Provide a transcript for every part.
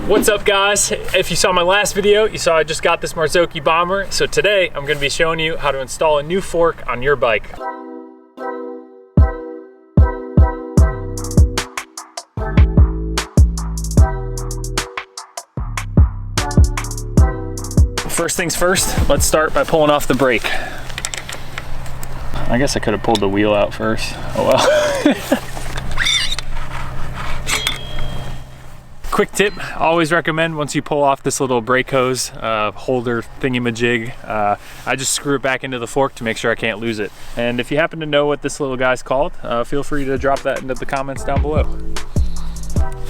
What's up guys? If you saw my last video, you saw I just got this Marzocchi bomber. So today I'm going to be showing you how to install a new fork on your bike. First things first, let's start by pulling off the brake. I guess I could have pulled the wheel out first. Oh well. Quick tip, I always recommend once you pull off this little brake hose holder thingy-majig, I just screw it back into the fork to make sure I can't lose it. And if you happen to know what this little guy's called, feel free to drop that into the comments down below.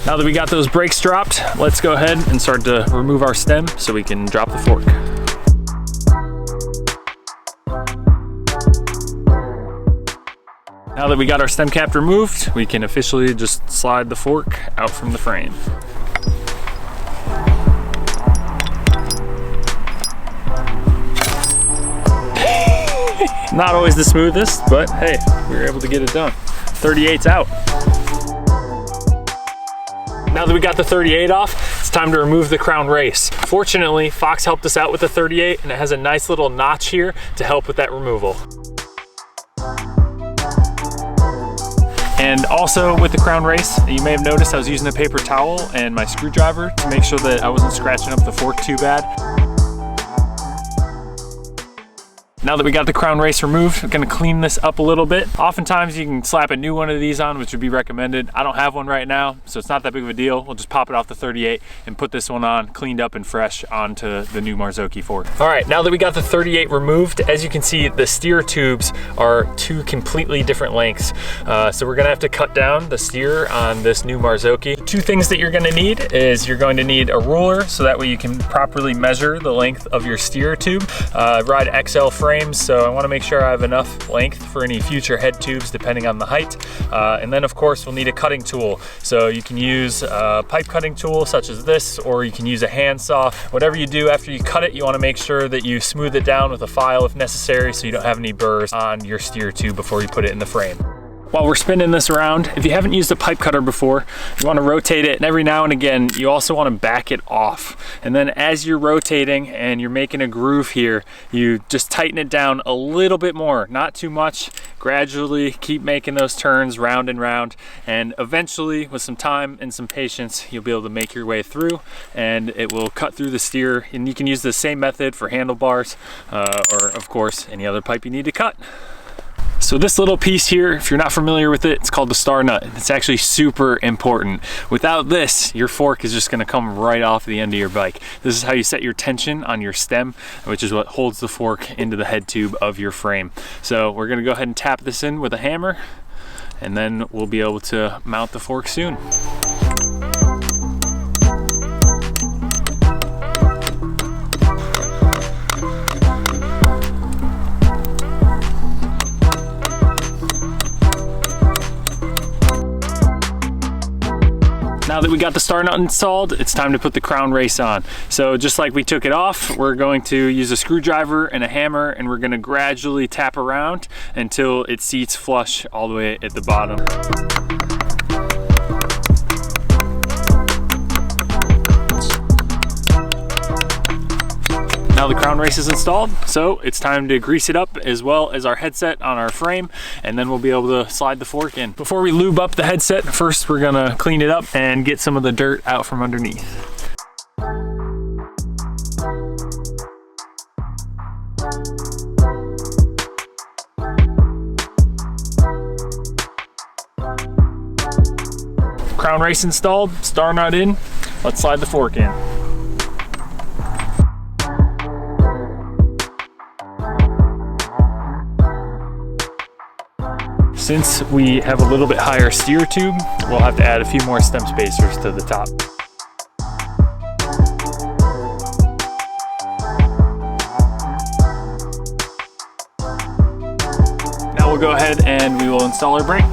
Now that we got those brakes dropped, let's go ahead and start to remove our stem so we can drop the fork. Now that we got our stem cap removed, we can officially just slide the fork out from the frame. Not always the smoothest, but hey, we were able to get it done. 38's out. Now that we got the 38 off, it's time to remove the crown race. Fortunately, Fox helped us out with the 38 and it has a nice little notch here to help with that removal. And also with the crown race, you may have noticed I was using a paper towel and my screwdriver to make sure that I wasn't scratching up the fork too bad. Now that we got the crown race removed, I'm gonna clean this up a little bit. Oftentimes you can slap a new one of these on, which would be recommended. I don't have one right now, so it's not that big of a deal. We'll just pop it off the 38 and put this one on, cleaned up and fresh, onto the new Marzocchi fork. All right, now that we got the 38 removed, as you can see, the steer tubes are two completely different lengths. So we're gonna have to cut down the steer on this new Marzocchi. Two things that you're gonna need is you're going to need a ruler, so that way you can properly measure the length of your steer tube. Ride XL frame, so I want to make sure I have enough length for any future head tubes depending on the height. And then of course we'll need a cutting tool. So you can use a pipe cutting tool such as this, or you can use a handsaw. Whatever you do after you cut it, you want to make sure that you smooth it down with a file if necessary so you don't have any burrs on your steer tube before you put it in the frame. While we're spinning this around, if you haven't used a pipe cutter before, you want to rotate it, and every now and again you also want to back it off. And then as you're rotating and you're making a groove here, you just tighten it down a little bit more, not too much. Gradually keep making those turns round and round, and eventually with some time and some patience you'll be able to make your way through and it will cut through the steer. And you can use the same method for handlebars or of course any other pipe you need to cut. So this little piece here, if you're not familiar with it, it's called the star nut. It's actually super important. Without this, your fork is just gonna come right off the end of your bike. This is how you set your tension on your stem, which is what holds the fork into the head tube of your frame. So we're gonna go ahead and tap this in with a hammer, and then we'll be able to mount the fork soon. Now that we got the star nut installed, it's time to put the crown race on. So just like we took it off, we're going to use a screwdriver and a hammer, and we're gonna gradually tap around until it seats flush all the way at the bottom. Now the crown race is installed, so it's time to grease it up as well as our headset on our frame, and then we'll be able to slide the fork in. Before we lube up the headset, first we're gonna clean it up and get some of the dirt out from underneath. Crown race installed, star nut in, let's slide the fork in. Since we have a little bit higher steer tube, we'll have to add a few more stem spacers to the top. Now we'll go ahead and we will install our brake.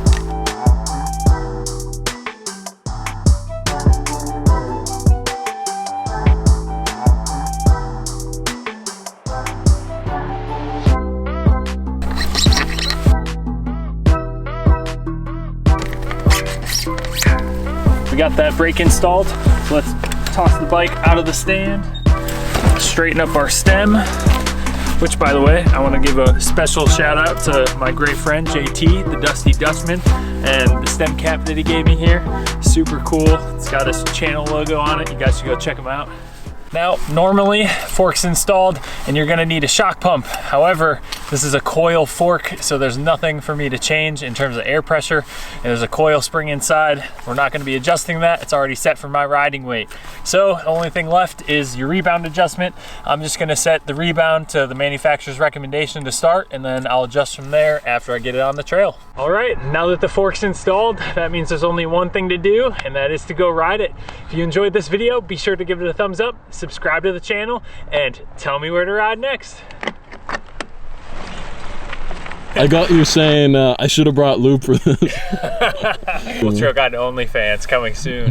We got that brake installed. Let's toss the bike out of the stand, straighten up our stem, which, by the way, I want to give a special shout out to my great friend JT, the Dusty Dutchman, and the stem cap that he gave me here. Super cool. It's got his channel logo on it. You guys should go check him out. Now, normally fork's installed and you're gonna need a shock pump. However, this is a coil fork, so there's nothing for me to change in terms of air pressure. And there's a coil spring inside. We're not gonna be adjusting that. It's already set for my riding weight. So the only thing left is your rebound adjustment. I'm just gonna set the rebound to the manufacturer's recommendation to start, and then I'll adjust from there after I get it on the trail. All right, now that the fork's installed, that means there's only one thing to do, and that is to go ride it. If you enjoyed this video, be sure to give it a thumbs up, subscribe to the channel, and tell me where to ride next. I got you saying I should have brought lube for this. We'll throw on OnlyFans coming soon.